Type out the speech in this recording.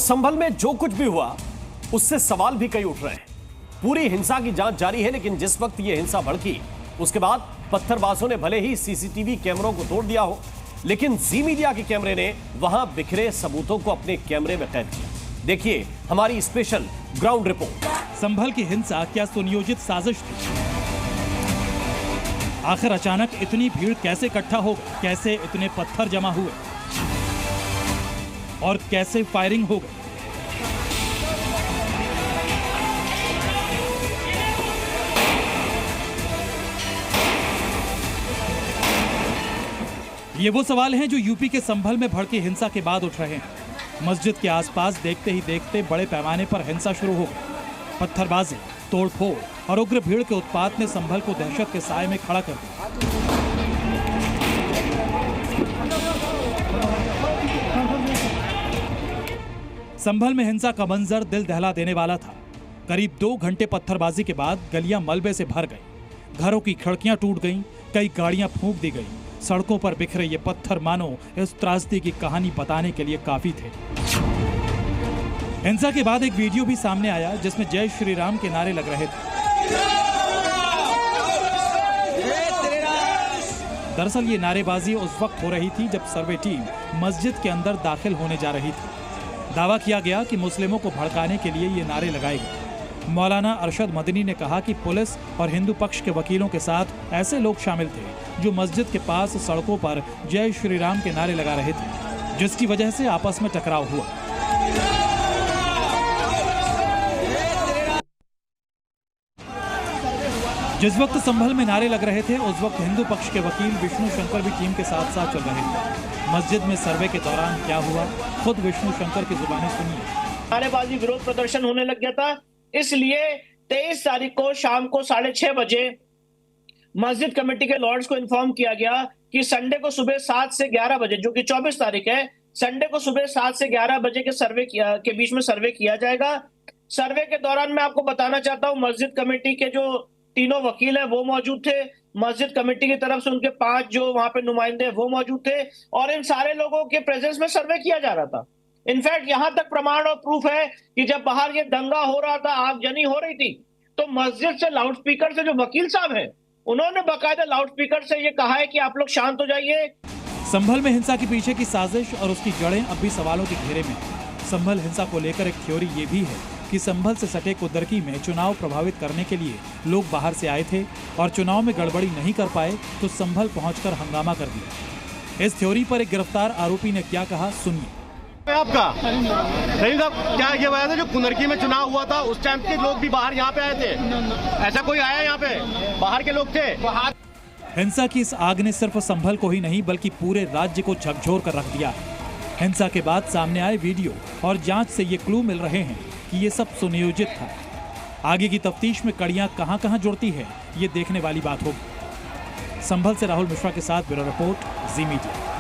संभल में जो कुछ भी हुआ उससे सवाल भी कई उठ रहे हैं। पूरी हिंसा की जांच जारी है, लेकिन जिस वक्त यह हिंसा भड़की उसके बाद पत्थरबाजों ने भले ही सीसीटीवी कैमरों को तोड़ दिया हो, लेकिन जी मीडिया के कैमरे ने वहां बिखरे सबूतों को अपने कैमरे में कैद किया। देखिए हमारी स्पेशल ग्राउंड रिपोर्ट। संभल की हिंसा क्या सुनियोजित साजिश थी? आखिर अचानक इतनी भीड़ कैसे इकट्ठा हो गई? कैसे इतने पत्थर जमा हुए और कैसे फायरिंग हो गई? ये वो सवाल हैं जो यूपी के संभल में भड़की हिंसा के बाद उठ रहे हैं। मस्जिद के आसपास देखते ही देखते बड़े पैमाने पर हिंसा शुरू हो गई। पत्थरबाजी, तोड़फोड़ और उग्र भीड़ के उत्पात ने संभल को दहशत के साए में खड़ा कर दिया। संभल में हिंसा का मंजर दिल दहला देने वाला था। करीब 2 घंटे पत्थरबाजी के बाद गलियां मलबे से भर गई, घरों की खिड़कियां टूट गईं, कई गाड़ियां फूंक दी गईं। सड़कों पर बिखरे ये पत्थर मानो इस त्रासदी की कहानी बताने के लिए काफी थे। हिंसा के बाद एक वीडियो भी सामने आया जिसमें जय श्री राम के नारे लग रहे थे। दरअसल ये नारेबाजी उस वक्त हो रही थी जब सर्वे टीम मस्जिद के अंदर दाखिल होने जा रही थी। दावा किया गया कि मुस्लिमों को भड़काने के लिए ये नारे लगाए गए। मौलाना अरशद मदनी ने कहा कि पुलिस और हिंदू पक्ष के वकीलों के साथ ऐसे लोग शामिल थे जो मस्जिद के पास सड़कों पर जय श्री राम के नारे लगा रहे थे, जिसकी वजह से आपस में टकराव हुआ। जिस वक्त संभल में नारे लग रहे थे उस वक्त हिंदू पक्ष के वकील विष्णु शंकर भी टीम के साथ साथ चल रहे थे। मस्जिद में सर्वे के दौरान क्या हुआ, खुद विष्णु शंकर की जुबानी सुनिए। नारेबाजी विरोध प्रदर्शन होने लग गया था, इसलिए 23 तारीख को शाम को 6:30 बजे मस्जिद कमेटी के लॉर्ड्स को इन्फॉर्म किया गया कि संडे को सुबह 7 से 11 बजे, जो कि 24 तारीख है, संडे को सुबह 7 से 11 बजे के बीच में सर्वे किया जाएगा। सर्वे के दौरान मैं आपको बताना चाहता हूं, मस्जिद कमेटी के जो तीनों वकील हैं वो मौजूद थे। मस्जिद कमेटी की तरफ से उनके 5 जो वहां पे नुमाइंदे वो मौजूद थे और इन सारे लोगों के प्रेजेंस में सर्वे किया जा रहा था। इनफैक्ट यहां तक प्रमाण और प्रूफ है कि जब बाहर ये दंगा हो रहा था, आगजनी हो रही थी, तो मस्जिद से लाउडस्पीकर से जो वकील साहब हैं उन्होंने बाकायदा लाउडस्पीकर से ये कहा है कि आप लोग शांत हो जाइए। संभल में हिंसा के पीछे की साजिश और उसकी जड़ें अब भी सवालों के घेरे में। संभल हिंसा को लेकर एक थ्योरी ये भी है कि संभल से सटे कुदरकी में चुनाव प्रभावित करने के लिए लोग बाहर से आए थे और चुनाव में गड़बड़ी नहीं कर पाए तो संभल पहुंचकर हंगामा कर दिया। इस थ्योरी पर एक गिरफ्तार आरोपी ने क्या कहा, सुनिए। आपका सही साहब, क्या ये वजह था जो कुनरकी में चुनाव हुआ था उस टाइम के लोग भी बाहर यहाँ पे आए थे? ऐसा कोई आया यहाँ पे? बाहर के लोग थे? हिंसा की इस आग ने सिर्फ संभल को ही नहीं बल्कि पूरे राज्य को झकझोर कर रख दिया। हिंसा के बाद सामने आए वीडियो और जांच से ये क्लू मिल रहे हैं कि ये सब सुनियोजित था। आगे की तफ्तीश में कड़ियां कहां-कहां जुड़ती है ये देखने वाली बात होगी। संभल से राहुल मिश्रा के साथ ब्यूरो रिपोर्ट, जी मीडिया।